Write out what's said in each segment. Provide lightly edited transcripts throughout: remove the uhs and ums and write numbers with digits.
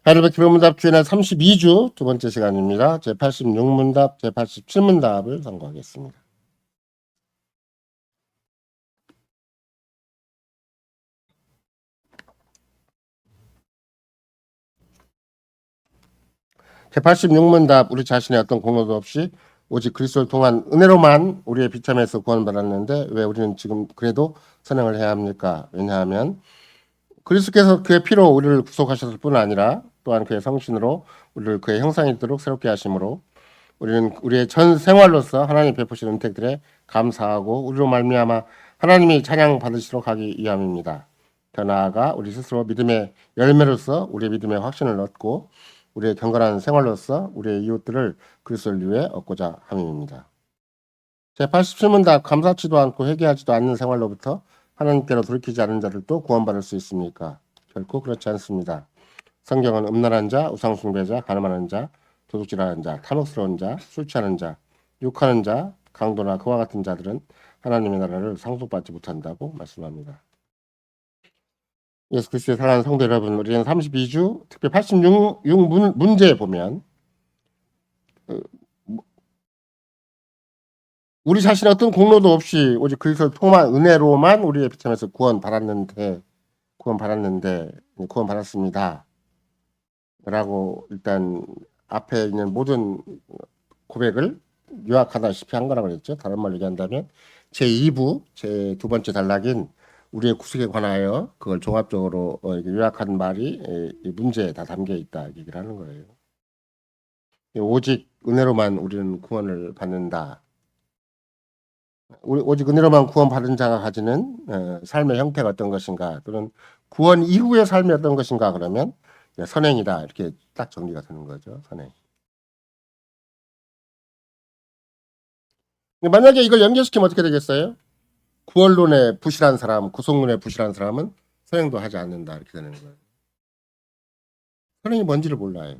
하이델베르크 기본문답 주연의 32주 두 번째 시간입니다. 제86문답, 제87문답을 선고하겠습니다. 제86문답, 우리 자신의 어떤 공로도 없이 오직 그리스도를 통한 은혜로만 우리의 비참에서 구원받았는데 왜 우리는 지금 그래도 선행을 해야 합니까? 왜냐하면 그리스도께서 그의 피로 우리를 구속하셨을 뿐 아니라 또한 그의 성신으로 우리를 그의 형상이 되도록 새롭게 하심으로 우리는 우리의 전 생활로서 하나님 베푸신 은택들에 감사하고 우리로 말미암아 하나님이 찬양 받으시도록 하기 위함입니다. 더 나아가 우리 스스로 믿음의 열매로서 우리의 믿음의 확신을 얻고 우리의 경건한 생활로서 우리의 이웃들을 그리스도를 위해 얻고자 함입니다. 제87문답 감사치도 않고 회개하지도 않는 생활로부터 하나님께로 돌이키지 않은 자들도 구원받을 수 있습니까? 결코 그렇지 않습니다. 성경은 음란한 자, 우상숭배자, 가늠하는 자, 도둑질하는 자, 탐욕스러운 자, 술 취하는 자, 욕하는 자, 강도나 그와 같은 자들은 하나님의 나라를 상속받지 못한다고 말씀합니다. 예수 그리스도의 사랑하는 성도 여러분, 우리는 32주, 특히 86 문제에 보면 우리 자신의 어떤 공로도 없이 오직 그리스도를 통한 은혜로만 우리의 비참에서 구원받았습니다. 라고 일단 앞에 있는 모든 고백을 요약하다시피 한 거라고 그랬죠. 다른 말로 얘기한다면 제2부, 제 두 번째 단락인 우리의 구속에 관하여 그걸 종합적으로 요약한 말이 이 문제에 다 담겨 있다 얘기를 하는 거예요. 오직 은혜로만 우리는 구원을 받는다. 오직 은혜로만 구원받은 자가 가지는 삶의 형태가 어떤 것인가, 또는 구원 이후의 삶이 어떤 것인가, 그러면 선행이다, 이렇게 딱 정리가 되는 거죠. 선행. 만약에 이걸 연결시키면 어떻게 되겠어요? 구원론에 부실한 사람, 구속론에 부실한 사람은 선행도 하지 않는다, 이렇게 되는 거예요. 선행이 뭔지를 몰라요.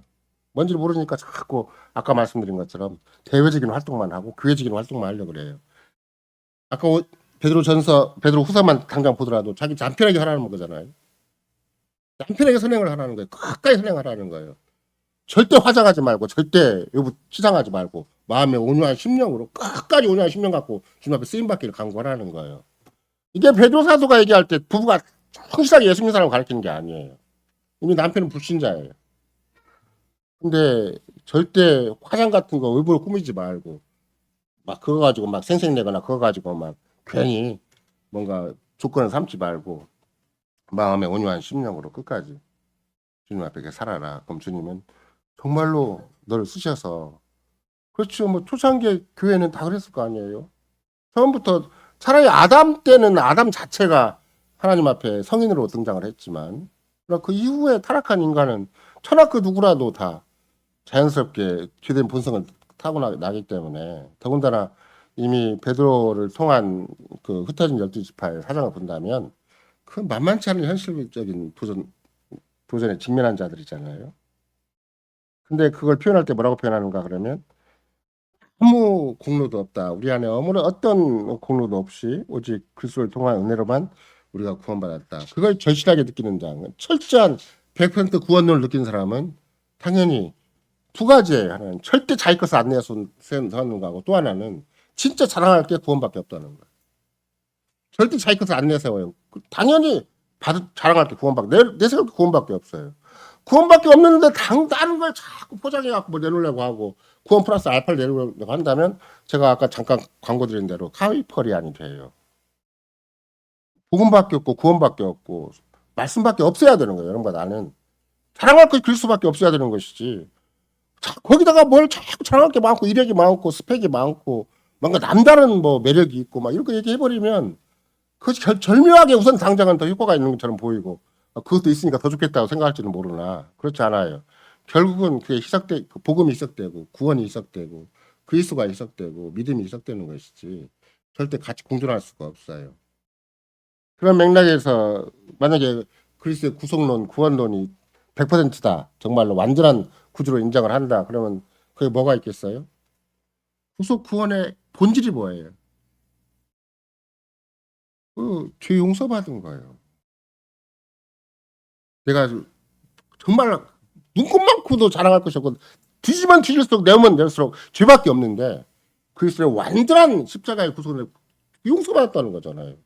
뭔지를 모르니까 자꾸 아까 말씀드린 것처럼 대외적인 활동만 하고 교회적인 활동만 하려고 그래요. 아까 베드로 후서만 당장 보더라도 자기 남편에게 하라는 거잖아요. 남편에게 선행을 하라는 거예요. 끝까지 선행하라는 거예요. 절대 화장하지 말고, 절대 치장하지 말고, 마음에 온유한 심령으로 끝까지 온유한 심령 갖고 주님 앞에 쓰임받기를 간구하라는 거예요. 이게 베드로 사도가 얘기할 때 부부가 성실하게 예수 믿는 사람을 가르치는 게 아니에요. 이미 남편은 불신자예요. 근데 절대 화장 같은 거 의복을 꾸미지 말고 막 그거 가지고 막 생색내거나 그거 가지고 막 괜히 뭔가 조건을 삼지 말고 마음에 온유한 심령으로 끝까지 주님 앞에 살아라. 그럼 주님은 정말로 너를 쓰셔서, 그렇죠. 뭐 초창기 교회는 다 그랬을 거 아니에요. 처음부터 차라리 아담 때는 아담 자체가 하나님 앞에 성인으로 등장을 했지만 그 이후에 타락한 인간은 천하 그 누구라도 다 자연스럽게 죄된 본성을 타고나기 때문에, 더군다나 이미 베드로를 통한 그 흩어진 12지파의 사정을 본다면 그 만만치 않은 현실적인 도전에 직면한 자들이잖아요. 근데 그걸 표현할 때 뭐라고 표현하는가 그러면 아무 공로도 없다. 우리 안에 아무런 어떤 공로도 없이 오직 그리스도를 통한 은혜로만 우리가 구원받았다. 그걸 절실하게 느끼는 자, 철저한 100% 구원론을 느끼는 사람은 당연히 두 가지예요. 하나는 절대 자기 것을 안 내서 하는 거하고, 또 하나는 진짜 자랑할 게 구원밖에 없다는 거예요. 절대 자기 것을 안 내세워요. 당연히 자랑할 게 내세울 게 구원밖에 없어요. 구원밖에 없는데 다른 걸 자꾸 포장해갖고 뭐 내놓으려고 하고 구원 플러스 알파를 내놓으려고 한다면 제가 아까 잠깐 광고 드린 대로 카위퍼리안이 돼요. 복음밖에 없고 구원밖에 없고 말씀밖에 없어야 되는 거예요. 여러분과 나는 자랑할 것 그리스도밖에 없어야 되는 것이지. 거기다가 뭘 자꾸 자랑할 게 많고 이력이 많고 스펙이 많고 뭔가 남다른 뭐 매력이 있고 막 이렇게 얘기해버리면 그것이 절묘하게 우선 당장은 더 효과가 있는 것처럼 보이고 그것도 있으니까 더 좋겠다고 생각할지는 모르나 그렇지 않아요. 결국은 그게 복음이 희석되고 구원이 희석되고 그리스도가 희석되고 믿음이 희석되는 것이지 절대 같이 공존할 수가 없어요. 그런 맥락에서 만약에 그리스도의 구속론, 구원론이 100%다. 정말로 완전한 구주로 인정을 한다. 그러면 그게 뭐가 있겠어요? 구속 구원의 본질이 뭐예요? 죄 용서받은 거예요. 내가 정말 눈곱만큼도 자랑할 것이 없고 뒤지면 뒤질수록 내면 낼수록 죄밖에 없는데 그리스도의 완전한 십자가의 구속을 용서받았다는 거잖아요.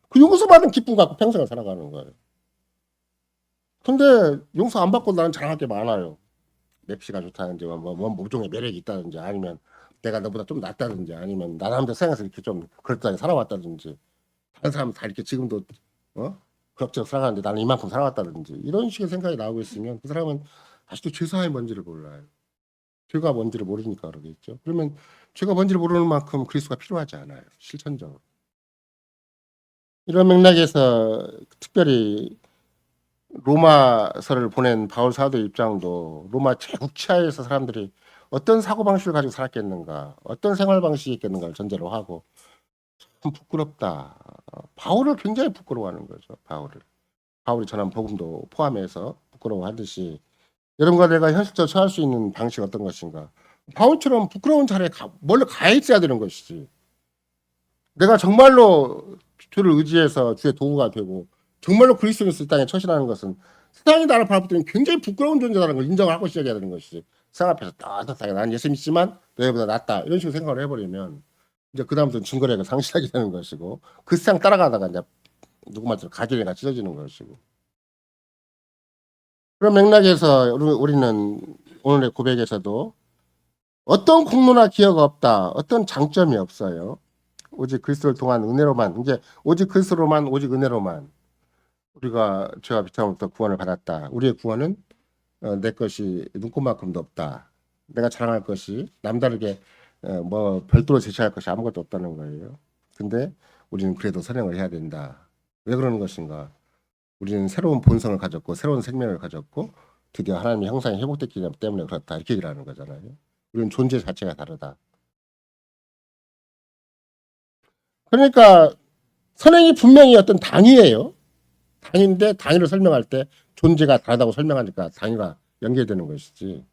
그 용서받은 기쁨 갖고 평생을 살아가는 거예요. 근데 용서 안 받고 나는 자랑할 게 많아요. 맵시가 좋다든지 뭐 모종의 매력이 있다든지 아니면 내가 너보다 좀 낫다든지 아니면 나름대로 생각해서 이렇게 좀 그럴듯하게 살아왔다든지 다른 사람은 다 이렇게 지금도 그럭저럭 살아가는데 나는 이만큼 살아왔다든지 이런 식의 생각이 나오고 있으면 그 사람은 아직도 죄사의 뭔지를 몰라요. 죄가 뭔지를 모르니까 그러겠죠. 그러면 죄가 뭔지를 모르는 만큼 그리스도가 필요하지 않아요. 실천적으로. 이런 맥락에서 특별히 로마서를 보낸 바울 사도의 입장도 로마 제국 치하에서 사람들이 어떤 사고방식을 가지고 살았겠는가, 어떤 생활 방식이 있겠는가를 전제로 하고 참 부끄럽다. 바울을 굉장히 부끄러워하는 거죠. 바울이 전한 복음도 포함해서 부끄러워하듯이 여러분과 내가 현실적으로 처할 수 있는 방식이 어떤 것인가. 바울처럼 부끄러운 자리에 멀리 가 있어야 되는 것이지. 내가 정말로 주를 의지해서 주의 도구가 되고 정말로 그리스도를 이 땅에 처신하는 것은 세상이 나를 바라볼 때는 굉장히 부끄러운 존재라는 걸 인정을 하고 시작해야 되는 것이지. 세상 앞에서 떳떳하게 난 예수 믿지만 너희보다 낫다 이런 식으로 생각을 해버리면 이제 그 다음부터는 증거력을 상실하게 되는 것이고 그 세상 따라가다가 이제 누구 말처럼 가지래가 찢어지는 것이고 그런 맥락에서 우리는 오늘의 고백에서도 어떤 공로나 기여가 없다. 어떤 장점이 없어요. 오직 그리스도를 통한 은혜로만 이제 오직 그리스도로만 오직 은혜로만 우리가 죄와 비참으로부터 구원을 받았다. 우리의 구원은 내 것이 눈꼽만큼도 없다. 내가 자랑할 것이 남다르게 뭐 별도로 제시할 것이 아무것도 없다는 거예요. 근데 우리는 그래도 선행을 해야 된다. 왜 그러는 것인가? 우리는 새로운 본성을 가졌고 새로운 생명을 가졌고 드디어 하나님의 형상이 회복됐기 때문에 그렇다. 이렇게 얘기를 하는 거잖아요. 우리는 존재 자체가 다르다. 그러니까 선행이 분명히 어떤 당위예요. 당인데 당위를 설명할 때 존재가 다르다고 설명하니까 당위가 연계되는 것이지.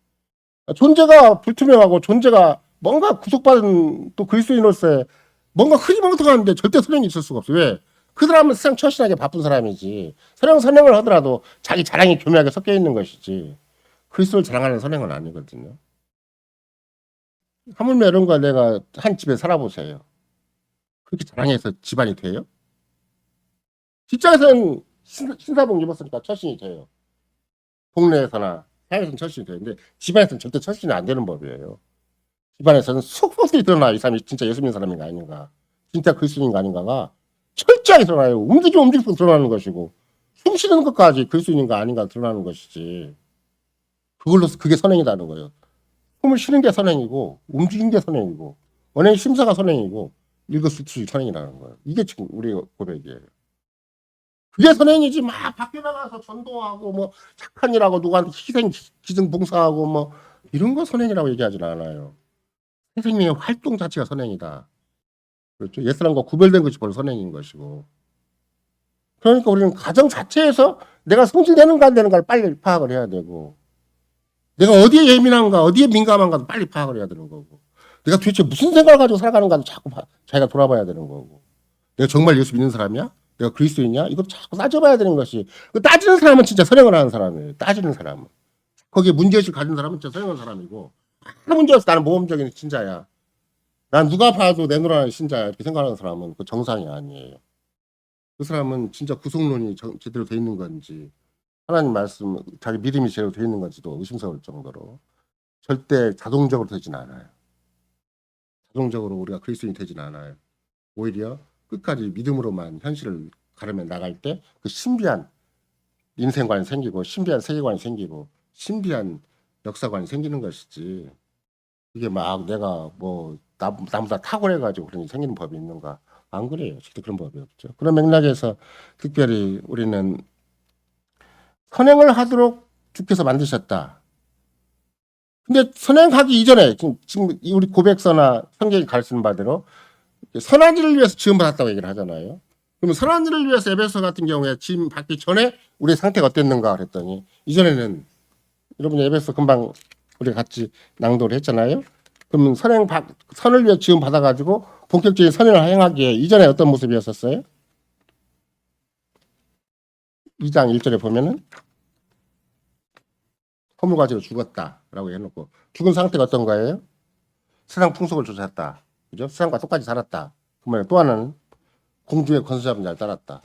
존재가 불투명하고 존재가 뭔가 구속받은 또 그리스도인으로서의 뭔가 흐리멍텅한데 절대 선행이 있을 수가 없어요. 왜? 그 사람은 세상 처신하게 바쁜 사람이지. 선행을 하더라도 자기 자랑이 교묘하게 섞여 있는 것이지. 그리스도를 자랑하는 선행은 아니거든요. 하물며 여러분과 내가 한 집에 살아보세요. 그렇게 자랑해서 집안이 돼요? 직장에서는 신사복 입었으니까 처신이 돼요. 동네에서나 사회에서는 처신이 되는데 집안에서는 절대 처신이 안 되는 법이에요. 집안에서는 속속들이 드러나 이 사람이 진짜 예수 믿는 사람인가 아닌가 진짜 그리스도인가 아닌가가 철저하게 드러나요. 움직이면 드러나는 것이고 숨 쉬는 것까지 그리스도인가 아닌가 드러나는 것이지. 그걸로 그게 선행이라는 거예요. 숨을 쉬는 게 선행이고 움직이는 게 선행이고 언행의 심사가 선행이고 일거수일투족이 선행이라는 거예요. 이게 지금 우리 고백이에요. 그게 선행이지 막 밖에 나가서 전도하고 뭐 착한 일하고 누구한테 기증 봉사하고 뭐 이런 거 선행이라고 얘기하지는 않아요. 선생님의 활동 자체가 선행이다. 그렇죠? 옛사람과 구별된 것이 바로 선행인 것이고. 그러니까 우리는 가정 자체에서 내가 성질되는가 안 되는가를 빨리 파악을 해야 되고 내가 어디에 예민한가 어디에 민감한가도 빨리 파악을 해야 되는 거고 내가 도대체 무슨 생각을 가지고 살아가는가도 자꾸 자기가 돌아봐야 되는 거고 내가 정말 예수 믿는 사람이야? 내가 그리스도인이야? 이거 자꾸 따져봐야 되는 것이 따지는 사람은 진짜 선행을 하는 사람이에요. 따지는 사람은. 거기에 문제의식 가진 사람은 진짜 선행하는 사람이고 아무 문제 없어 나는 모범적인 신자야. 난 누가 봐도 내 누나는 신자야 이렇게 생각하는 사람은 그 정상이 아니에요. 그 사람은 진짜 구속론이 제대로 돼 있는 건지 하나님 말씀 자기 믿음이 제대로 돼 있는 건지도 의심스러울 정도로 절대 자동적으로 되진 않아요. 자동적으로 우리가 그리스도인이 되진 않아요. 오히려 끝까지 믿음으로만 현실을 가르며 나갈 때 그 신비한 인생관이 생기고 신비한 세계관이 생기고 신비한 역사관이 생기는 것이지 이게 막 내가 뭐 나보다 탁월해가지고 그런 생기는 법이 있는가 안 그래요. 절대 그런 법이 없죠. 그런 맥락에서 특별히 우리는 선행을 하도록 주께서 만드셨다. 근데 선행하기 이전에 지금 우리 고백서나 성경이 가르치는 바대로 선한 일을 위해서 지음받았다고 얘기를 하잖아요. 그러면 선한 일을 위해서 에베소 같은 경우에 지음 받기 전에 우리의 상태가 어땠는가 그랬더니 이전에는 여러분 에베소 금방 우리가 같이 낭독을 했잖아요. 그러면 선을 위해 지음 받아가지고 본격적인 선행을 행하기에 이전에 어떤 모습이었었어요? 2장 1절에 보면은 허물 가지고 죽었다라고 해놓고 죽은 상태가 어떤 거예요? 세상 풍속을 쫓았다. 그죠? 세상과 똑같이 살았다. 그러면 또 하나는 공중의 권세 잡은 자를 따랐다.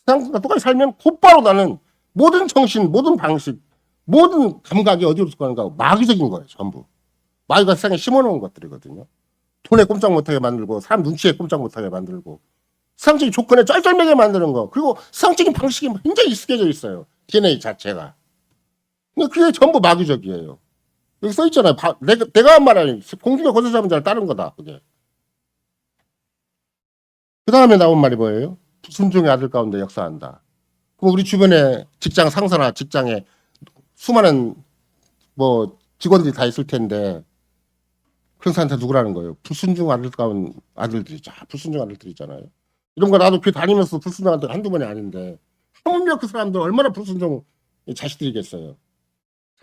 세상과 똑같이 살면 곧바로 나는 모든 정신, 모든 방식, 모든 감각이 어디로 가는가? 마귀적인 거예요, 전부. 마귀가 세상에 심어놓은 것들이거든요. 돈에 꼼짝 못하게 만들고, 사람 눈치에 꼼짝 못하게 만들고, 세상적인 조건에 쩔쩔매게 만드는 거. 그리고 세상적인 방식이 굉장히 익숙해져 있어요. DNA 자체가. 근데 그게 전부 마귀적이에요. 여기 써 있잖아요. 내가 한 말 아니, 공중의 권세 잡은 자를 따른 거다. 그게. 그 다음에 나온 말이 뭐예요? 순종의 아들 가운데 역사한다. 그럼 우리 주변에 직장 상사나 직장에 수많은 뭐 직원들이 다 있을 텐데 그런 사람한테 누구라는 거예요? 불순종 아들 가운 아들들이 불순종 아들들이 있잖아요. 이런 거 나도 그 다니면서 불순종 아들 한두 번이 아닌데 하물며 그 사람들 얼마나 불순종 자식들이겠어요.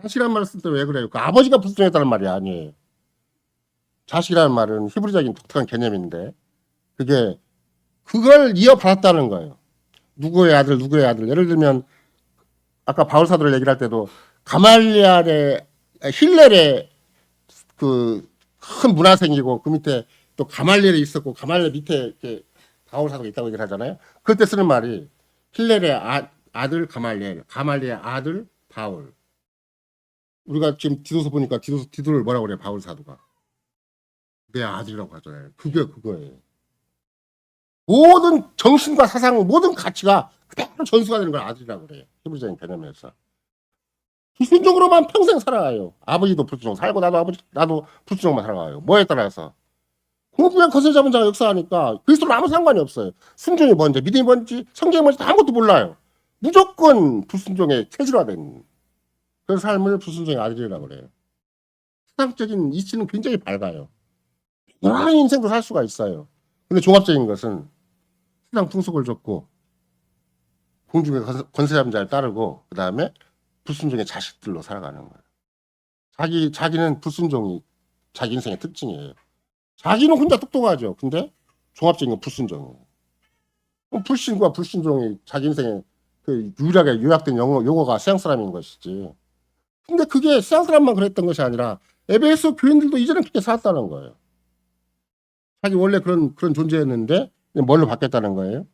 자식이라는 말을 쓸 때 왜 그래요? 그 아버지가 불순종했다는 말이 아니에요. 자식이라는 말은 히브리적인 독특한 개념인데 그게 그걸 이어받았다는 거예요. 누구의 아들, 누구의 아들. 예를 들면 아까 바울 사도를 얘기할 때도 가말리엘의 힐렐의 그 큰 문화생이고 그 밑에 또 가말리엘이 있었고 가말리엘 밑에 이렇게 바울 사도가 있다고 얘기를 하잖아요. 그럴 때 쓰는 말이 힐렐의 아들 가말리엘, 가말리엘 아들 바울. 우리가 지금 디도서 보니까 디도를 뭐라고 그래요? 바울 사도가 내 아들이라고 하잖아요. 그게 그거예요. 모든 정신과 사상, 모든 가치가 그대로 전수가 되는 걸 아들이라고 그래요. 히브리적인 개념에서. 불순종으로만 평생 살아가요. 아버지도 불순종 살고 나도 불순종만 살아가요. 뭐에 따라서 공부에 거슬 잡은 자가 역사하니까 그리스도는 아무 상관이 없어요. 순종이 뭔지 믿음이 뭔지 성경이 뭔지 아무것도 몰라요. 무조건 불순종에 체질화된 그런 삶을 불순종의 아들이라고 그래요. 세상적인 이치는 굉장히 밝아요. 여러 인생도 살 수가 있어요. 근데 종합적인 것은 세상 풍속을 줬고 공중의 권세 잡은 자를 따르고 그 다음에 불순종의 자식들로 살아가는 거예요. 자기는 불순종이 자기 인생의 특징이에요. 자기는 혼자 똑똑하죠. 근데 종합적인 건 불순종이에요. 불신과 불순종이 자기 인생의 그 유일하게 요약된 용어가 서양 사람인 것이지. 근데 그게 서양 사람만 그랬던 것이 아니라 에베소 교인들도 이전에 그렇게 살았다는 거예요. 자기 원래 그런 존재였는데 뭘로 바뀌었다는 거예요.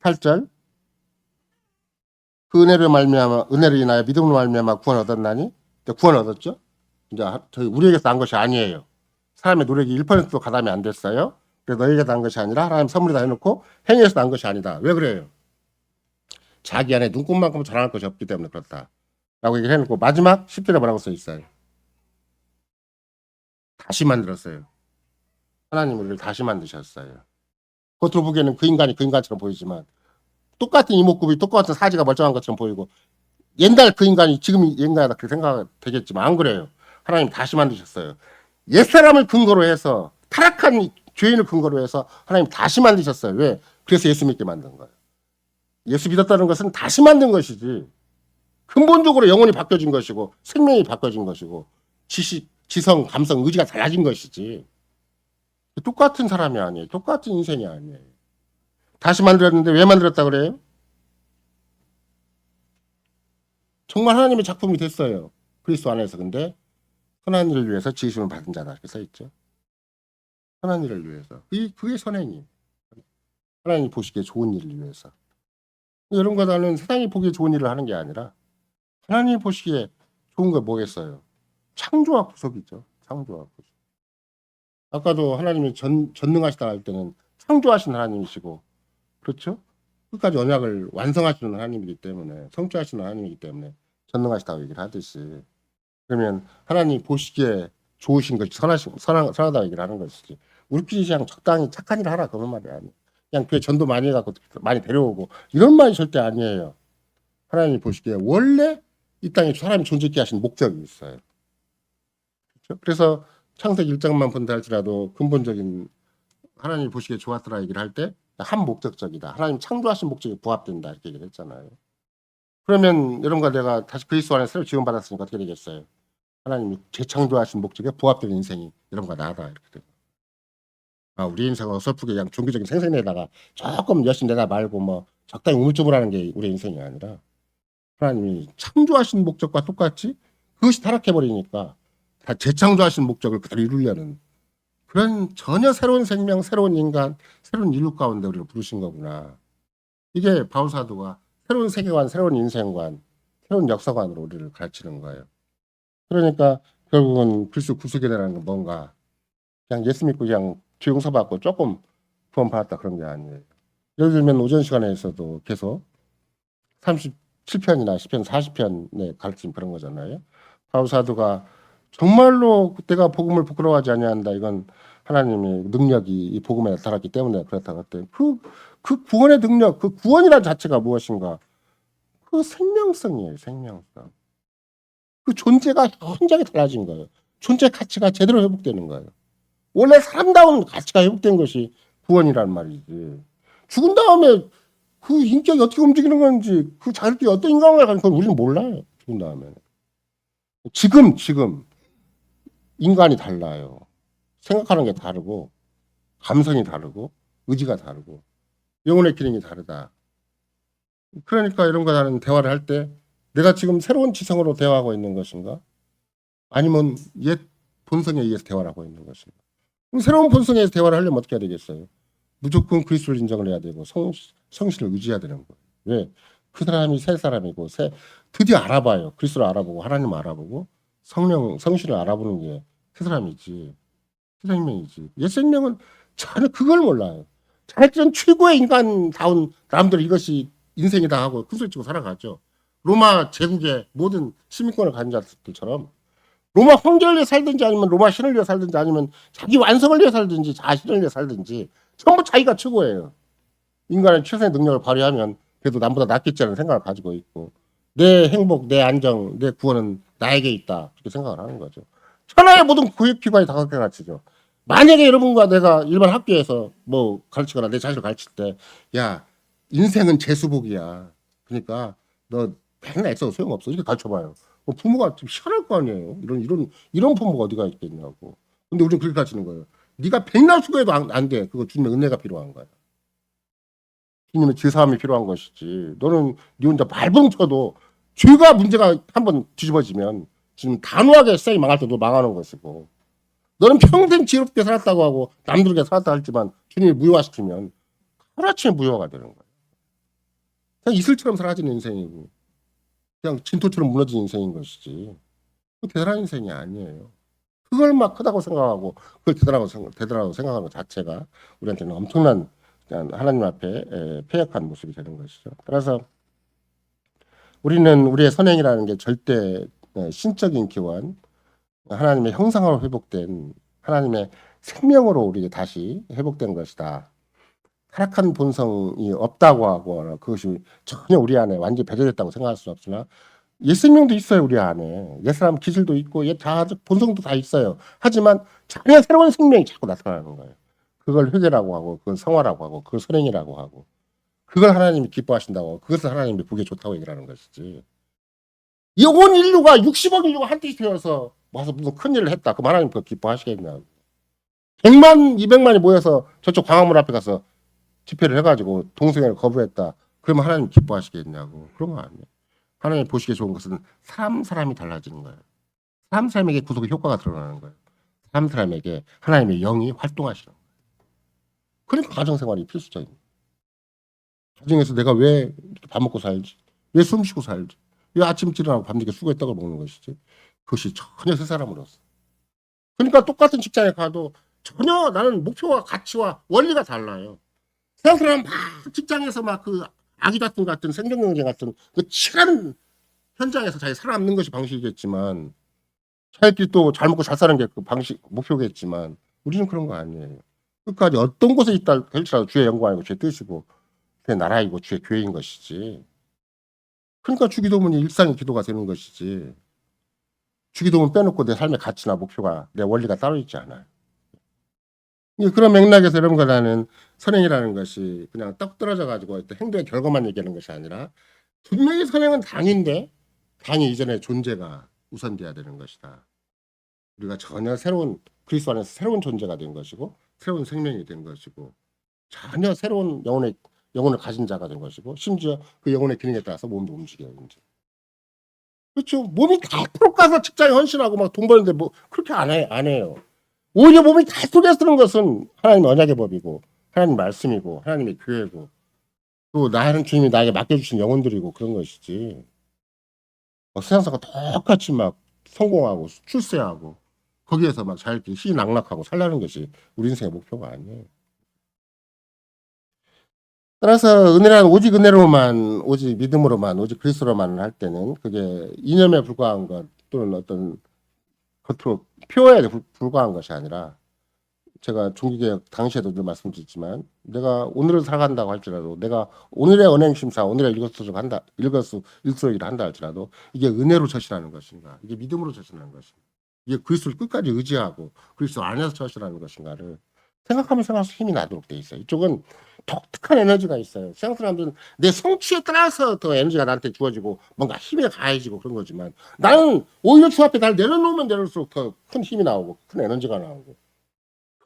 8절 그 은혜로 말미암아 은혜로 인하여 믿음으로 말미암아 구원 얻었나니 구원 얻었죠. 이제 저희 우리에게서 난 것이 아니에요. 사람의 노력이 1%도 가담이 안 됐어요. 그래서 너희에게 난 것이 아니라 하나님 선물이다 해놓고 행위에서 난 것이 아니다. 왜 그래요? 자기 안에 눈꽃만큼 자랑할 것이 없기 때문에 그렇다. 라고 얘기를 해놓고 마지막 10절에 뭐라고 써 있어요? 다시 만들었어요. 하나님 우리를 다시 만드셨어요. 겉으로 보기에는 그 인간이 그 인간처럼 보이지만 똑같은 이목구비 똑같은 사지가 멀쩡한 것처럼 보이고 옛날 그 인간이 지금 인간이다 그렇게 생각되겠지만 안 그래요. 하나님 다시 만드셨어요. 옛사람을 근거로 해서 타락한 죄인을 근거로 해서 하나님 다시 만드셨어요. 왜? 그래서 예수 믿게 만든 거예요. 예수 믿었다는 것은 다시 만든 것이지 근본적으로 영혼이 바뀌어진 것이고 생명이 바뀌어진 것이고 지식, 지성, 감성, 의지가 달라진 것이지 똑같은 사람이 아니에요. 똑같은 인생이 아니에요. 다시 만들었는데 왜 만들었다 그래요? 정말 하나님의 작품이 됐어요. 그리스도 안에서. 근데 선한 일을 위해서 지으심을 받은 자다 이렇게 써있죠. 선한 일을 위해서. 그게 선행이. 하나님이 보시기에 좋은 일을 위해서. 이런 거 나는 세상이 보기에 좋은 일을 하는 게 아니라 하나님이 보시기에 좋은 거 뭐겠어요? 창조와 구속이죠. 창조와 구속. 아까도 하나님이 전능하시다 할 때는 창조하신 하나님이시고 그렇죠? 끝까지 언약을 완성하시는 하나님이기 때문에 성취하시는 하나님이기 때문에 전능하시다고 얘기를 하듯이 그러면 하나님 보시기에 좋으신 것이 선하다고 얘기를 하는 것이지 우리끼리 그냥 적당히 착한 일을 하라 그런 말이 아니에요. 그냥 교회 전도 많이 해갖고 많이 데려오고 이런 말이 절대 아니에요. 하나님이 보시기에 원래 이 땅에 사람이 존재케 하신 목적이 있어요. 그렇죠? 그래서 창세기 1장만 본다 할지라도 근본적인 하나님이 보시기에 좋았더라 얘기를 할 때 한 목적적이다. 하나님 창조하신 목적에 부합된다 이렇게 얘기를 했잖아요. 그러면 여러분과 내가 다시 그리스도 안에 새로 지원받았으니까 어떻게 되겠어요? 하나님이 재창조하신 목적에 부합된 인생이 여러분과 나다 이렇게 되고. 우리 인생은 어설프게 그냥 종교적인 생생내다가 조금 열심히 내다 말고 뭐 적당히 우물쭈물하는 게 우리 인생이 아니라 하나님이 창조하신 목적과 똑같이 그것이 타락해 버리니까 다 재창조하신 목적을 그대로 이루려는 그런 전혀 새로운 생명, 새로운 인간, 새로운 인류 가운데 우리를 부르신 거구나. 이게 바울 사도가 새로운 세계관, 새로운 인생관, 새로운 역사관으로 우리를 가르치는 거예요. 그러니까 결국은 그리스도 구속이라는 건 뭔가 그냥 예수 믿고 그냥 죄 용서받고 조금 구원받았다 그런 게 아니에요. 예를 들면 오전 시간에서도 계속 37편이나 10편, 40편의 가르침 그런 거잖아요. 바울 사도가 정말로 그때가 복음을 부끄러워하지 아니한다. 이건 하나님의 능력이 이 복음에 나타났기 때문에 그렇다고 했대. 그 구원의 능력, 그 구원이라는 자체가 무엇인가? 그 생명성이에요. 생명성. 그 존재가 현저하게 달라진 거예요. 존재 가치가 제대로 회복되는 거예요. 원래 사람다운 가치가 회복된 것이 구원이란 말이지. 죽은 다음에 그 인격이 어떻게 움직이는 건지 그 자기들이 어떤 인간관계를 가는 건 우리는 몰라요. 죽은 다음에. 지금 인간이 달라요. 생각하는 게 다르고 감성이 다르고 의지가 다르고 영혼의 기능이 다르다. 그러니까 이런 거 나는 대화를 할 때 내가 지금 새로운 지성으로 대화하고 있는 것인가? 아니면 옛 본성에 의해서 대화를 하고 있는 것인가? 그럼 새로운 본성에서 대화를 하려면 어떻게 해야 되겠어요? 무조건 그리스도를 인정을 해야 되고 성신을 의지해야 되는 거예요. 왜? 그 사람이 새 사람이고 드디어 알아봐요. 그리스도를 알아보고 하나님 알아보고 성신을 알아보는 게 새 사람이지. 새 생명이지. 옛 생명은 전혀 그걸 몰라요. 자기는 최고의 인간다운 사람들 이것이 인생이다 하고 큰소리 치고 살아가죠. 로마 제국의 모든 시민권을 가진 자들처럼 로마 황제를 위해 살든지 아니면 로마 신을 위해 살든지 아니면 자기 완성을 위해 살든지 자신을 위해 살든지 전부 자기가 최고예요. 인간은 최선의 능력을 발휘하면 그래도 남보다 낫겠지라는 생각을 가지고 있고 내 행복, 내 안정, 내 구원은 나에게 있다 그렇게 생각을 하는 거죠. 천하의 모든 교육기관이 다 그렇게 가르치죠. 만약에 여러분과 내가 일반 학교에서 뭐 가르치거나 내 자신을 가르칠 때 야 인생은 재수복이야. 그러니까 너 맨날 애써도 소용없어. 이렇게 가르쳐봐요. 부모가 좀 시원할 거 아니에요. 이런 부모가 어디가 있겠냐고. 근데 우리는 그렇게 가르치는 거예요. 네가 백날 수고해도 안 돼. 그거 주님의 은혜가 필요한 거야. 주님의 제사함이 필요한 것이지. 너는 네 혼자 발봉 쳐도 죄가 문제가 한번 뒤집어지면 지금 단호하게 세상이 망할 때도 망하는 것이고 너는 평생 지혜롭게 살았다고 하고 남들에게 살았다 할지만 주님이 무효화시키면 하루아침에 무효화가 되는 거예요. 그냥 이슬처럼 사라지는 인생이고 그냥 진토처럼 무너진 인생인 것이지. 그 대단한 인생이 아니에요. 그걸 막 크다고 생각하고 그걸 대단하다고 생각하는 것 자체가 우리한테는 엄청난 하나님 앞에 패역한 모습이 되는 것이죠. 따라서 우리는 우리의 선행이라는 게 절대 신적인 기원, 하나님의 형상으로 회복된 하나님의 생명으로 우리 다시 회복된 것이다. 타락한 본성이 없다고 하고 그것이 전혀 우리 안에 완전히 배제됐다고 생각할 수는 없으나 옛 생명도 있어요 우리 안에 옛사람 기질도 있고 옛 자아적 본성도 다 있어요. 하지만 전혀 새로운 생명이 자꾸 나타나는 거예요. 그걸 회개라고 하고 그걸 성화라고 하고 그걸 선행이라고 하고 그걸 하나님이 기뻐하신다고 그것을 하나님이 보기 좋다고 얘기하는 것이지. 이 온 인류가 60억 인류가 한뜻이 되어서 와서 무슨 큰일을 했다. 그럼 하나님 그거 기뻐하시겠냐. 100만 200만이 모여서 저쪽 광화문 앞에 가서 집회를 해가지고 동성애를 거부했다. 그러면 하나님 기뻐하시겠냐고. 그런 거 아니에요. 하나님 보시기에 좋은 것은 사람이 달라지는 거예요. 사람에게 구속의 효과가 드러나는 거예요. 사람에게 하나님의 영이 활동하시는 거예요. 그러니까 가정생활이 필수적인 거예요. 가정에서 내가 왜 밥 먹고 살지? 왜 숨 쉬고 살지? 왜 아침을 일어나고 밤늦게 수고의 떡을 먹는 것이지? 그것이 전혀 새 사람으로서. 그러니까 똑같은 직장에 가도 전혀 나는 목표와 가치와 원리가 달라요. 세상 사람 막 직장에서 막 그 아기 같은 생존 경쟁 같은 그 치열한 현장에서 자기 살아남는 것이 방식이겠지만 자기끼리 또 잘 먹고 잘 사는 게 그 방식 목표겠지만 우리는 그런 거 아니에요. 끝까지 어떤 곳에 있다 할지라도 주의 영광 아니고 주의 뜻이고 주의 나라이고 주의 교회인 것이지. 그러니까 주기도문이 일상의 기도가 되는 것이지. 주기도문 빼놓고 내 삶의 가치나 목표가 내 원리가 따로 있지 않아요. 그런 맥락에서 여러분과 나는 선행이라는 것이 그냥 떡 떨어져 가지고 행동의 결과만 얘기하는 것이 아니라 분명히 선행은 당인데 당이 이전의 존재가 우선돼야 되는 것이다. 우리가 전혀 새로운 그리스도 안에서 새로운 존재가 된 것이고 새로운 생명이 된 것이고 전혀 새로운 영혼을 가진 자가 된 것이고 심지어 그 영혼의 기능에 따라서 몸도 움직여요. 이제. 그렇죠. 몸이 닳도록 가서 직장에 헌신하고 막 돈 버는데 뭐 그렇게 안 해요. 오히려 몸이 닳도록 쓰는 것은 하나님 언약의 법이고 하나님 말씀이고 하나님의 교회고 또 나는 주님이 나에게 맡겨주신 영혼들이고 그런 것이지. 세상사가 똑같이 막 성공하고 출세하고 거기에서 막 잘 희낙락하고 살라는 것이 우리 인생의 목표가 아니에요. 따라서 은혜란 오직 은혜로만 오직 믿음으로만 오직 그리스도로만 할 때는 그게 이념에 불과한 것 또는 어떤 겉으로 표에 불과한 것이 아니라 제가 종교개혁 당시에도 늘 말씀드렸지만 내가 오늘을 살아간다고 할지라도 내가 오늘의 언행심사 오늘의 일거수일투족을 한다 할지라도 이게 은혜로 처신하는 것인가 이게 믿음으로 처신하는 것인가 이게 그리스도를 끝까지 의지하고 그리스도 안에서 처신하는 것인가를 생각하면 생각할수록 힘이 나도록 돼 있어요. 이쪽은 독특한 에너지가 있어요. 세상 사람들은 내 성취에 따라서 더 에너지가 나한테 주어지고 뭔가 힘이 가해지고 그런 거지만 나는 오히려 주 앞에 날 내려놓으면 내려올수록 더 큰 힘이 나오고 큰 에너지가 나오고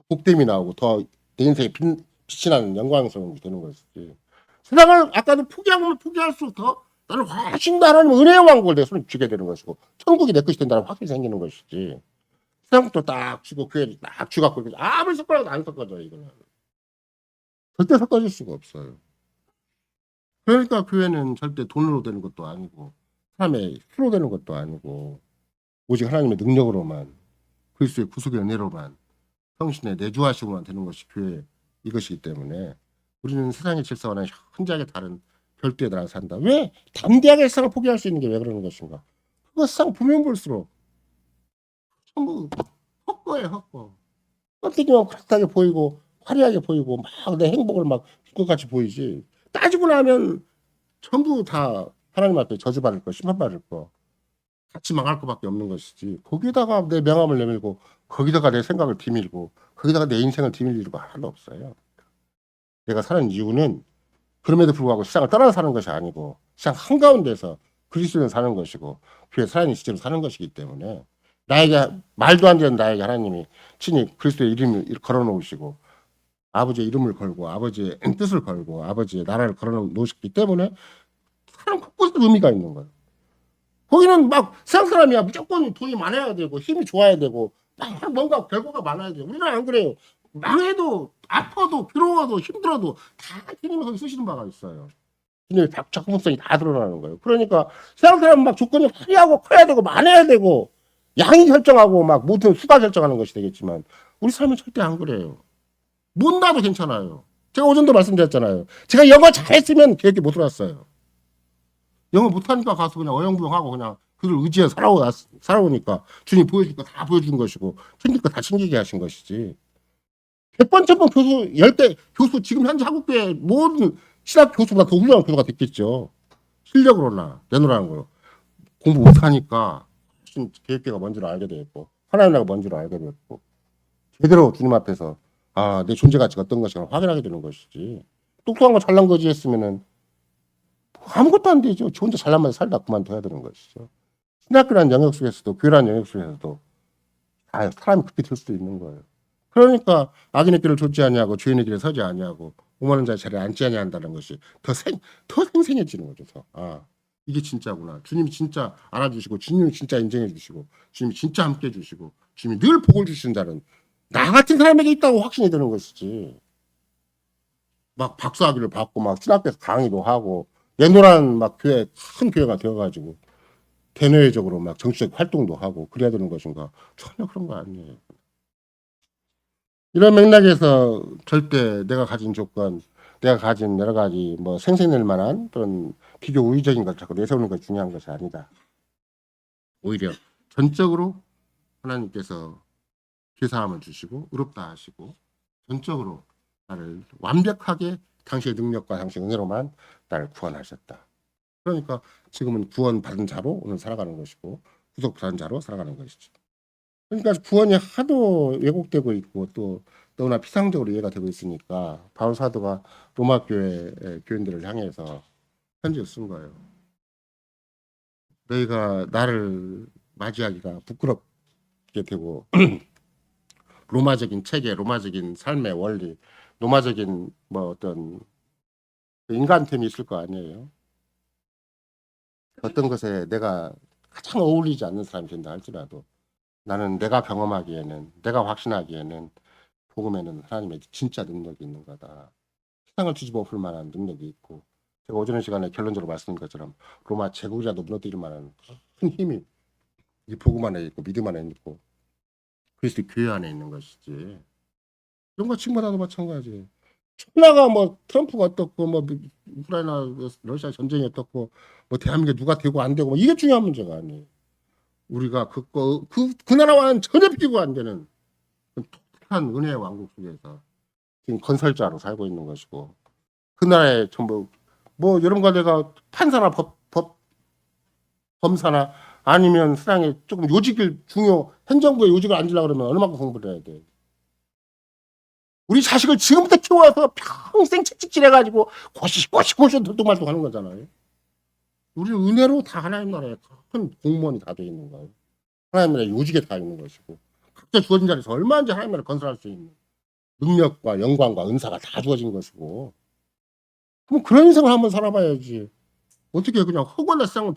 복됨이 나오고 더 내 인생에 빛이 나는 영광스러운 게 되는 것이지. 세상을 아까도 포기하면 포기할수록 더 나는 훨씬 더 하나님 은혜의 왕국을 내 손에 쥐게 되는 것이고 천국이 내 것이 된다는 확신이 생기는 것이지. 세상도 딱 쥐고 교회를 딱 쥐갖고 아무리 섞어도 안 섞어져 이거는. 절대 섞어질 수가 없어요. 그러니까 교회는 절대 돈으로 되는 것도 아니고 사람의 수로 되는 것도 아니고 오직 하나님의 능력으로만 그리스도의 구속의 은혜로만 성신의 내주하심으로만 되는 것이 교회 이것이기 때문에 우리는 세상의 질서와는 현저하게 다른 별도의 나라를 산다. 왜 담대하게 세상을 포기할 수 있는 게 왜 그러는 것인가? 그거 세상 보면 볼수록 전부 헛거예요, 헛거. 껍데기만 그렇게 보이고 화려하게 보이고 막 내 행복을 막 그것같이 보이지. 따지고 나면 전부 다 하나님 앞에 저주받을 거, 심판받을 거, 같이 망할 것밖에 없는 것이지. 거기다가 내 명함을 내밀고 거기다가 내 생각을 뒤밀고 거기다가 내 인생을 뒤밀 이유가 하나도 없어요. 내가 사는 이유는 그럼에도 불구하고 세상을 떠나서 사는 것이 아니고 세상 한가운데서 그리스도는 사는 것이고 교회 살아있는 시대로 사는 것이기 때문에 나에게 말도 안 되는 나에게 하나님이 친히 그리스도의 이름을 걸어놓으시고 아버지의 이름을 걸고 아버지의 뜻을 걸고 아버지의 나라를 걸어놓으셨기 때문에 사는 곳곳에 의미가 있는 거예요. 거기는 막 세상 사람이야 무조건 돈이 많아야 되고 힘이 좋아야 되고 막 뭔가 결과가 많아야 돼요. 우리는 안 그래요. 망해도 아파도 괴로워도 힘들어도 다 주님이 거기 쓰시는 바가 있어요. 주님의 작품성이 다 드러나는 거예요. 그러니까 세상 사람은 막 조건이 화려하고 커야 되고 많아야 되고 양이 결정하고 막 모든 수가 결정하는 것이 되겠지만 우리 삶은 절대 안 그래요. 못 나도 괜찮아요. 제가 오전도 말씀드렸잖아요. 제가 영어 잘했으면 계획이 못 들어왔어요. 영어 못하니까 가서 그냥 어영부영하고 그냥 그들 의지해 살아오니까 주님 보여줄 거 다 보여준 것이고 챙길 거 다 챙기게 하신 것이지. 100번, 1000번 교수, 10대 교수, 지금 현재 한국교회 모든 신학 교수보다 더 훌륭한 교수가 됐겠죠. 실력으로나, 내놓으라는 거요. 공부 못하니까 계획계가 뭔지를 알게 되었고, 하나님 나라가 뭔지를 알게 되었고, 제대로 주님 앞에서, 아, 내 존재 가치가 어떤 것인가 확인하게 되는 것이지. 똑똑한 거 잘난 거지 했으면은, 아무것도 안 되죠. 지 혼자 잘난 맛에 살다 그만둬야 되는 것이죠. 신학교라는 영역 속에서도, 교회라는 영역 속에서도, 아, 사람이 그렇게 될 수도 있는 거예요. 그러니까 악인의 길을 좇지 아니하고 주인의 길에 서지 아니하고 오만한 자의 자리에 앉지 아니한다는 것이 더 생생해지는 거죠. 아, 이게 진짜구나. 주님이 진짜 알아주시고 주님이 진짜 인정해 주시고 주님이 진짜 함께 해 주시고 주님이 늘 복을 주신다는 나 같은 사람에게 있다고 확신이 드는 것이지. 막 박사학위를 받고 막 신학교에서 강의도 하고 옛노란 막 교회 큰 교회가 되어가지고 대내외적으로 막 정치적 활동도 하고 그래야 되는 것인가? 전혀 그런 거 아니에요. 이런 맥락에서 절대 내가 가진 조건, 내가 가진 여러 가지 뭐 생생낼 만한 그런 비교 우위적인 걸 자꾸 내세우는 것이 중요한 것이 아니다. 오히려 전적으로 하나님께서 죄사함을 주시고 의롭다 하시고 전적으로 나를 완벽하게 당신의 능력과 당신의 은혜로만 나를 구원하셨다. 그러니까 지금은 구원받은 자로 오늘 살아가는 것이고 구속받은 자로 살아가는 것이죠. 그러니까 구원이 하도 왜곡되고 있고 또 너무나 피상적으로 이해가 되고 있으니까 바울 사도가 로마 교회 교인들을 향해서 편지를 쓴 거예요. 너희가 나를 맞이하기가 부끄럽게 되고 로마적인 체계, 로마적인 삶의 원리, 로마적인 뭐 어떤 인간템이 있을 거 아니에요. 어떤 것에 내가 가장 어울리지 않는 사람이 된다 할지라도 나는 내가 경험하기에는 내가 확신하기에는 복음에는 하나님의 진짜 능력이 있는 거다. 세상을 뒤집어 엎을 만한 능력이 있고 제가 오전 시간에 결론적으로 말씀드린 것처럼 로마 제국이라도 무너뜨릴 만한 큰 힘이 이 복음 안에 있고 믿음 안에 있고 그리스도 교회 안에 있는 것이지. 이런 거 친구나도 마찬가지. 천하가 뭐 트럼프가 어떻고 뭐 우크라이나 러시아 전쟁이 어떻고 뭐 대한민국 누가 되고 안 되고 뭐 이게 중요한 문제가 아니에요. 우리가 그 나라와는 전혀 비교가 안 되는 독특한 은혜의 왕국 속에서 지금 건설자로 살고 있는 것이고 그 나라에 전부 뭐 여러분과 내가 판사나 검사나 아니면 세상에 조금 요직을 행정부의 요직을 앉으려고 그러면 얼마나 공부를 해야 돼. 우리 자식을 지금부터 키워서 평생 채찍질해가지고 고시 돌동말동 하는 거잖아요. 우리는 은혜로 다 하나님 나라에 큰 공무원이 다 돼 있는 거예요. 하나님 나라에 요직에 다 있는 것이고 각자 주어진 자리에서 얼마든지 하나님 나라를 건설할 수 있는 능력과 영광과 은사가 다 주어진 것이고 그럼 그런 인생을 한번 살아봐야지. 어떻게 그냥 허구나 세상을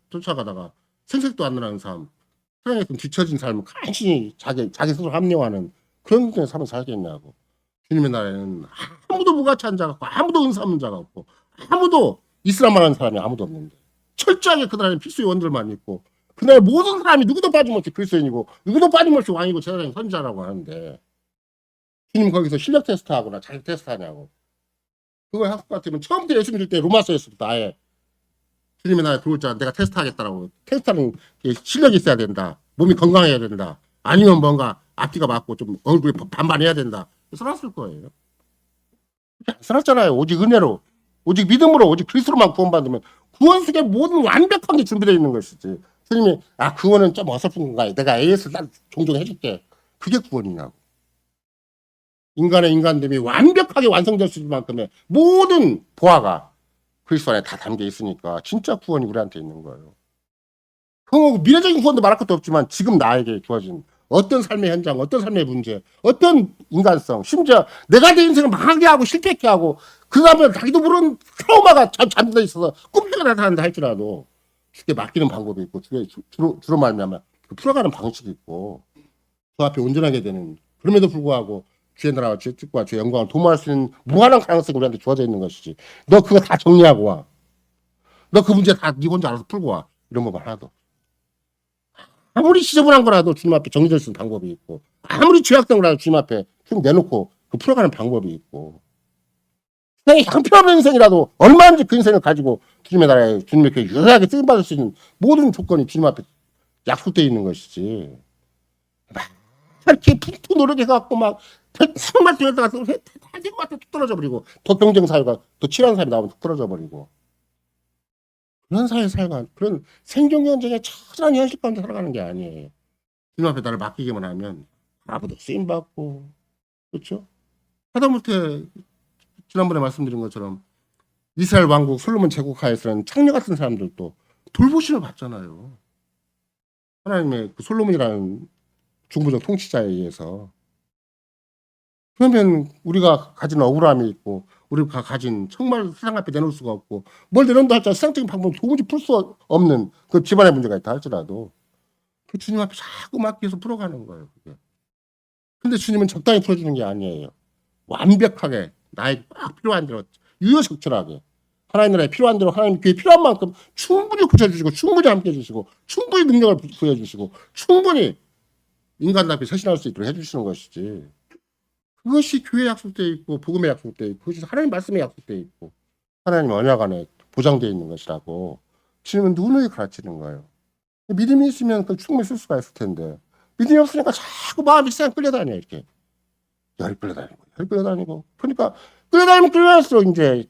쫓아가다가 생색도 안 나는 삶, 세상에 좀 뒤처진 삶을 간신히 자기 스스로 합리화하는 그런 삶을 살겠냐고. 주님의 나라에는 아무도 무가치한 자가 없고 아무도 은사 없는 자가 없고 아무도 이슬람 하는 사람이 아무도 없는데 철저하게 그 나라에는 필수의 원들만 있고 그 나라의 모든 사람이 누구도 빠짐없이 그리스도인이고 누구도 빠짐없이 왕이고 제사장이 선지자라고 하는데 주님 거기서 실력 테스트하거나 자격 테스트하냐고. 그거 학습 같으면 처음부터 예수 믿을 때 로마서에서부터 아예 주님의 나라에 들어올 자 내가 테스트하겠다라고. 테스트하는 실력이 있어야 된다. 몸이 건강해야 된다. 아니면 뭔가 앞뒤가 맞고 좀 얼굴이 반반해야 된다. 써놨을 거예요. 안 써놨잖아요. 오직 은혜로, 오직 믿음으로, 오직 그리스도로만 구원받으면 구원 속에 모든 완벽한 게 준비되어 있는 것이지. 주님이 구원은 좀 어설픈 건가? 내가 AS 종종 해줄게. 그게 구원이냐고. 인간의 인간됨이 완벽하게 완성될 수 있을 만큼의 모든 보화가 그리스도 안에 다 담겨 있으니까 진짜 구원이 우리한테 있는 거예요. 미래적인 구원도 말할 것도 없지만 지금 나에게 주어진 어떤 삶의 현장, 어떤 삶의 문제, 어떤 인간성, 심지어 내가 내 인생을 망하게 하고 실패하게 하고 그 다음에 자기도 모르는 트라우마가 잠들어 있어서 꿈새가 나타난다 할지라도 쉽게 맡기는 방법이 있고 주로 말하면 풀어가는 방식이 있고 그 앞에 온전하게 되는 그럼에도 불구하고 주의 나라와 주의 뜻과 주의 영광을 도모할 수 있는 무한한 가능성이 우리한테 주어져 있는 것이지. 너 그거 다 정리하고 와. 너 그 문제 다 네 혼자 알아서 풀고 와. 이런 법 하나도. 아무리 지저분한 거라도 주님 앞에 정리될 수 있는 방법이 있고 아무리 죄악된 거라도 주님 앞에 쭉 내놓고 그 풀어가는 방법이 있고 세상에 형편없는 인생이라도 얼마든지 그 인생을 가지고 주님의 나라에 주님의 교회 유일하게 쓰임받을 수 있는 모든 조건이 주님 앞에 약속되어 있는 것이지. 막 이렇게 푹푹 노력해갖고 막 정말 되었다가 다될것 같아 툭 떨어져 버리고 더 경쟁 사회가 더 치열한 사회이 나오면 툭 떨어져 버리고 그런 사회 살가 그런 생존 경쟁의 처절한 현실 가운데 살아가는 게 아니에요. 주님 앞에 나를 맡기기만 하면 아무도 쓰임 받고 그렇죠? 하다못해 지난번에 말씀드린 것처럼 이스라엘 왕국 솔로몬 제국하에서는 창녀 같은 사람들도 돌보심을 받잖아요. 하나님의 그 솔로몬이라는 중부적 통치자에 의해서. 그러면 우리가 가진 억울함이 있고 우리가 가진 정말 세상 앞에 내놓을 수가 없고 뭘 내놓는다 할지라도 세상적인 방법은 도무지 풀 수 없는 그 집안의 문제가 있다 할지라도 그 주님 앞에 자꾸 맡겨서 풀어가는 거예요. 그게. 근데 주님은 적당히 풀어주는 게 아니에요. 완벽하게 나에게 딱 필요한 대로 유효적절하게 하나님 나라에 필요한 대로 하나님 교회에 필요한 만큼 충분히 고쳐주시고 충분히 함께 해주시고 충분히 능력을 부여주시고 충분히 인간 앞에 서신할 수 있도록 해주시는 것이지. 그것이 교회에 약속되어 있고 복음에 약속되어 있고 그것이 하나님 말씀에 약속되어 있고 하나님 언약 안에 보장되어 있는 것이라고 주님은 누누이 가르치는 거예요. 믿음이 있으면 그걸 충분히 쓸 수가 있을 텐데 믿음이 없으니까 자꾸 마음이 세상 끌려다녀 이렇게 열이 끌려다니고 그러니까 끌려다니면 끌려갈수록 이제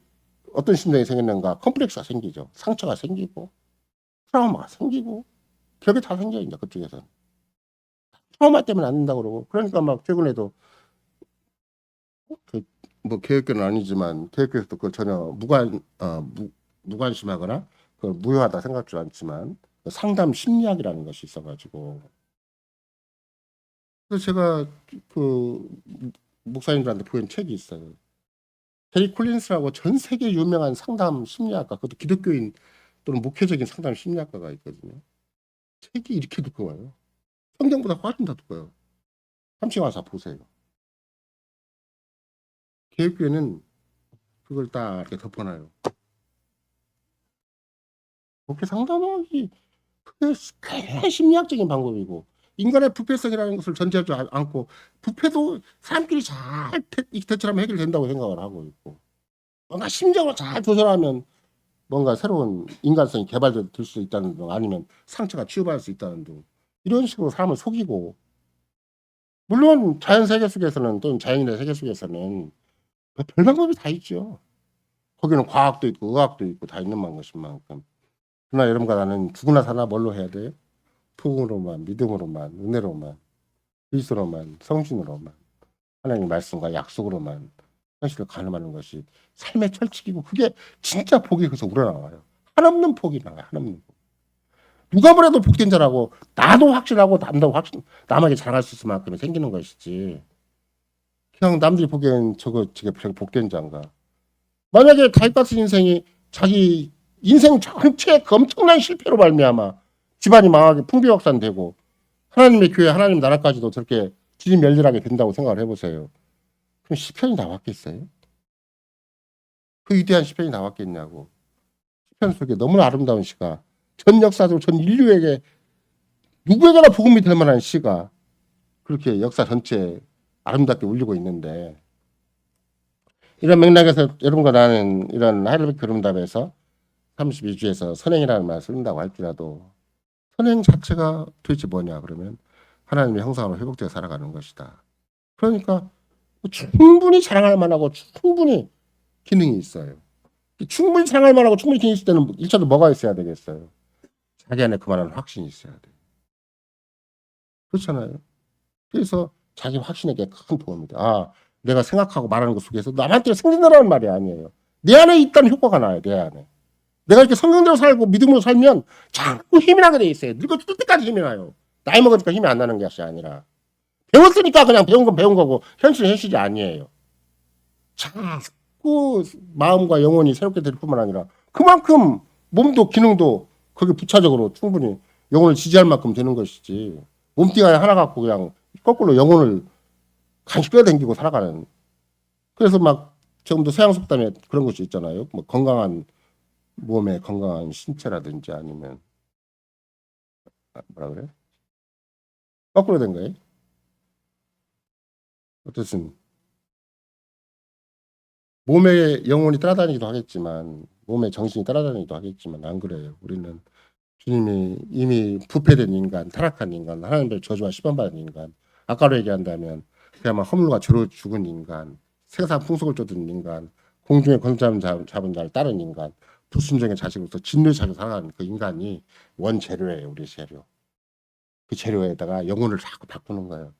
어떤 심정이 생겼는가 컴플렉스가 생기죠. 상처가 생기고 트라우마가 생기고 벽이 다 생겨 이제 그쪽에서는 트라우마 때문에 안 된다고 그러고 그러니까 막 최근에도 뭐 계획교는 아니지만 계획교에서도 그걸 전혀 무관심하거나 그걸 무효하다 생각지 않지만 상담 심리학이라는 것이 있어가지고 그래서 제가 그 목사님들한테 보인 책이 있어요. 게리 콜린스라고 전 세계 유명한 상담 심리학가 그것도 기독교인 또는 목회적인 상담 심리학가가 있거든요. 책이 이렇게 두꺼워요. 성경보다 훨씬 더 두꺼워요. 3층 와서 보세요. 개혁교회는 그걸 딱 이렇게 덮어놔요. 그렇게 상담하기 그게 굉장히 심리학적인 방법이고 인간의 부패성이라는 것을 전제하지 않고 부패도 사람끼리 잘 이때처럼 해결된다고 생각을 하고 있고 뭔가 심적으로 잘 조절하면 뭔가 새로운 인간성이 개발될 수 있다는 등 아니면 상처가 치유받을 수 있다는 등 이런 식으로 사람을 속이고 물론 자연 세계 속에서는 또는 자연인의 세계 속에서는 별 방법이 다 있죠. 거기는 과학도 있고 의학도 있고 다 있는 것인 만큼 그러나 여러분과 나는 죽으나 사나 뭘로 해야 돼요? 복음으로만 믿음으로만 은혜로만 그리스도로만 성신으로만 하나님의 말씀과 약속으로만 현실을 가늠하는 것이 삶의 철칙이고 그게 진짜 복이 거기서 우러나와요. 한없는 복이 나와요. 한없는 복. 누가 뭐래도 복된 자라고 나도 확신하고 남도 확신 남에게 자랑할 수 있을 만큼이 생기는 것이지. 그냥 남들이 보기엔 저게 복된 자인가. 만약에 다윗 같은 인생이 자기 인생 전체 엄청난 실패로 말미암아 집안이 망하게 풍비박산되고 하나님의 교회 하나님 나라까지도 저렇게 지리멸렬하게 된다고 생각을 해보세요. 그럼 시편이 나왔겠어요? 그 위대한 시편이 나왔겠냐고. 시편 속에 너무나 아름다운 시가 전 역사적으로 전 인류에게 누구에게나 복음이 될 만한 시가 그렇게 역사 전체에 아름답게 울리고 있는데 이런 맥락에서 여러분과 나는 이런 하이델베르크 교름답에서 32주에서 선행이라는 말을 쓴다고 할지라도 선행 자체가 도대체 뭐냐 그러면 하나님의 형상으로 회복되어 살아가는 것이다. 그러니까 충분히 자랑할 만하고 충분히 기능이 있어요. 충분히 자랑할 만하고 충분히 기능이 있을 때는 1차도 뭐가 있어야 되겠어요? 자기 안에 그만한 확신이 있어야 돼요. 그렇잖아요. 그래서 자기 확신에게 큰 도움이 돼. 아, 내가 생각하고 말하는 것 속에서 남한테 승진하라는 말이 아니에요. 내 안에 있다는 효과가 나요. 내 안에. 내가 이렇게 성경대로 살고 믿음으로 살면 자꾸 힘이 나게 돼 있어요. 늙어 죽을 때까지 힘이 나요. 나이 먹으니까 힘이 안 나는 것이 아니라 배웠으니까 그냥 배운 건 배운 거고 현실은 현실이 아니에요. 자꾸 마음과 영혼이 새롭게 될 뿐만 아니라 그만큼 몸도 기능도 거기 부차적으로 충분히 영혼을 지지할 만큼 되는 것이지 몸뚱아리 하나 갖고 그냥 거꾸로 영혼을 간식 끌어당기고 살아가는 그래서 막 지금도 서양 속담에 그런 것이 있잖아요. 뭐 건강한 몸에 건강한 신체라든지 아니면 뭐라 그래? 거꾸로 된 거예요. 어쨌든 몸에 영혼이 따라다니기도 하겠지만 몸에 정신이 따라다니기도 하겠지만 안 그래요. 우리는 주님이 이미 부패된 인간, 타락한 인간, 하나님의 저주와 시험받은 인간, 아까로 얘기한다면 그야말로 허물과 죄로 죽은 인간, 세상 풍속을 쫓은 인간, 공중의 권세 잡은 자를 따른 인간, 불순종의 자식으로서 진노의 자식으로 살아가는 그 인간이 원재료예요. 우리 재료. 그 재료에다가 영혼을 자꾸 바꾸는 거예요.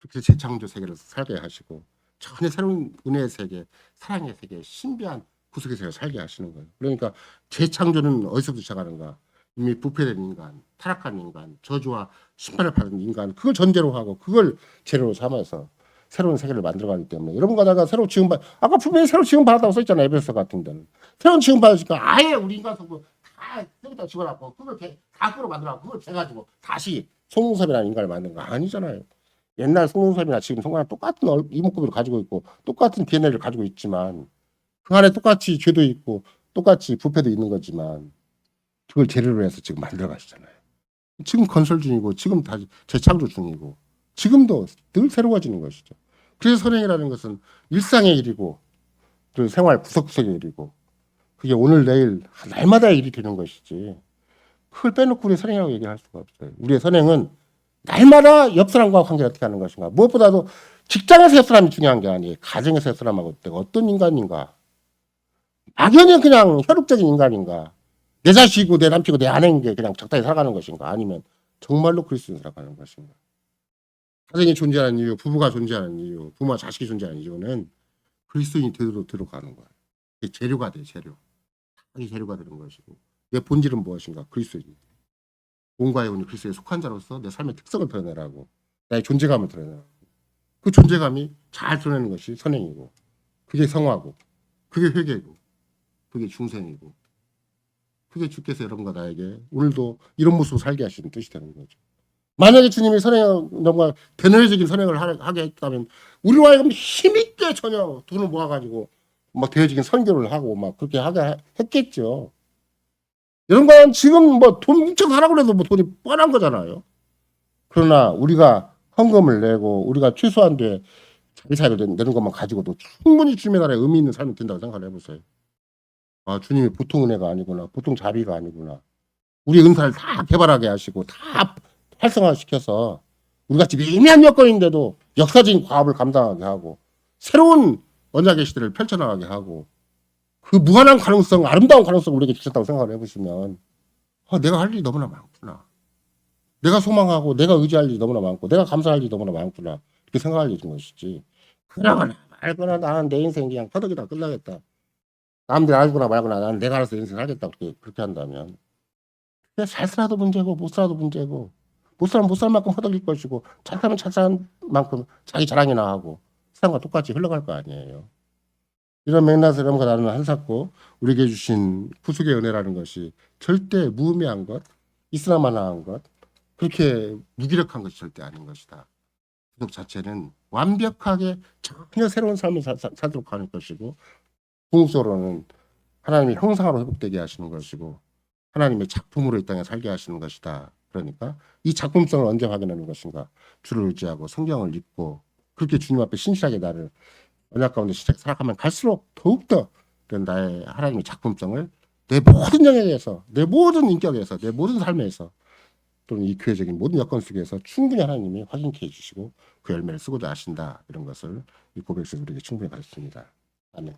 그렇게 재창조 세계를 살게 하시고 전혀 새로운 은혜의 세계, 사랑의 세계, 신비한 구속의 세계를 살게 하시는 거예요. 그러니까 재창조는 어디서부터 시작하는가? 이미 부패된 인간, 타락한 인간, 저주와 심판을 받은 인간 그걸 전제로 하고 그걸 재료로 삼아서 새로운 세계를 만들어가기 때문에 여러분과 내가 새로 지음받 아까 분명히 새로 지음받았다고 써있잖아요. 에베소 같은 데는 새로운 지음받으니까 아예 우리 인간 속을 다 여기다 집어넣고 그걸 다 끌어 만들어 그걸 해가지고 다시 송웅섭이라는 인간을 만든 거 아니잖아요. 옛날 송웅섭이나 지금 송관은 똑같은 이목구비를 가지고 있고 똑같은 DNA를 가지고 있지만 그 안에 똑같이 죄도 있고 똑같이 부패도 있는 거지만 그걸 재료로 해서 지금 만들어 가시잖아요. 지금 건설 중이고 지금 다시 재창조 중이고 지금도 늘 새로워지는 것이죠. 그래서 선행이라는 것은 일상의 일이고 그 생활 구석구석의 일이고 그게 오늘 내일 날마다의 일이 되는 것이지 그걸 빼놓고 우리의 선행이라고 얘기할 수가 없어요. 우리의 선행은 날마다 옆 사람과 관계를 어떻게 하는 것인가. 무엇보다도 직장에서 옆 사람이 중요한 게 아니에요. 가정에서 옆 사람하고 내가 어떤 인간인가. 막연히 그냥 혈육적인 인간인가. 내 자식이고 내 남편이고 내 아내인 게 그냥 적당히 살아가는 것인가. 아니면 정말로 그리스도인 살아가는 것인가. 가정이 존재하는 이유, 부부가 존재하는 이유, 부모와 자식이 존재하는 이유는 그리스도인이 되도록 들어가는 거예요. 재료가 돼, 재료. 이 재료가 되는 것이고 내 본질은 무엇인가? 그리스도인. 몸과 영혼이 그리스도에 속한 자로서 내 삶의 특성을 드러내라고 나의 존재감을 드러내라고 그 존재감이 잘 드러내는 것이 선행이고 그게 성화고 그게 회개고 그게 중생이고 그게 주께서 여러분과 나에게 오늘도 이런 모습을 살게 하시는 뜻이 되는 거죠. 만약에 주님이 선행 정말 대내적인 선행을 하게 했다면 우리와 하여금 힘있게 전혀 돈을 모아가지고 막 대외적인 선교를 하고 막 그렇게 하게 했겠죠. 이런 건 지금 뭐 돈 뭉쳐 살라고 해도 뭐 돈이 뻔한 거잖아요. 그러나 우리가 헌금을 내고 우리가 최소한도의 자기 사역을 내는 것만 가지고도 충분히 주님의 나라에 의미 있는 삶이 된다고 생각을 해보세요. 아, 주님이 보통 은혜가 아니구나. 보통 자비가 아니구나. 우리의 은사를 다 개발하게 하시고 다 활성화시켜서 우리같이 미미한 여건인데도 역사적인 과업을 감당하게 하고 새로운 언약의 시대를 펼쳐나가게 하고 그 무한한 가능성, 아름다운 가능성을 우리에게 주셨다고 생각을 해보시면 내가 할 일이 너무나 많구나. 내가 소망하고 내가 의지할 일이 너무나 많고 내가 감사할 일이 너무나 많구나. 이렇게 생각할 일인 것이지. 그러거나 말거나 나는 내 인생 그냥 허덕이다 끝나겠다. 남들 알거나 말거나 나는 내가 알아서 인생 하겠다. 그렇게 한다면 잘 살아도 문제고 못 살아도 문제고 못 살면 못 살 만큼 허덕일 것이고 잘 살면 잘 사는 만큼 자기 자랑이나 하고 세상과 똑같이 흘러갈 거 아니에요. 이런 맥락에서 여러분과 나는 한사코 우리에게 주신 구속의 은혜라는 것이 절대 무의미한 것, 있으나마나한 것, 그렇게 무기력한 것이 절대 아닌 것이다. 구속 자체는 완벽하게 전혀 새로운 삶을 살도록 하는 것이고 궁극적으로는 하나님의 형상으로 회복되게 하시는 것이고 하나님의 작품으로 이 땅에 살게 하시는 것이다. 그러니까 이 작품성을 언제 확인하는 것인가? 주를 의지하고 성경을 읽고 그렇게 주님 앞에 신실하게 나를 언약 가운데 살아가면 갈수록 더욱더 나의 하나님의 작품성을 내 모든 영역에서 내 모든 인격에서 내 모든 삶에서 또는 이 교회적인 모든 여건 속에서 충분히 하나님이 확인케 해주시고 그 열매를 쓰고자 하신다. 이런 것을 이 고백에서 우리에게 충분히 가르칩니다. 아멘.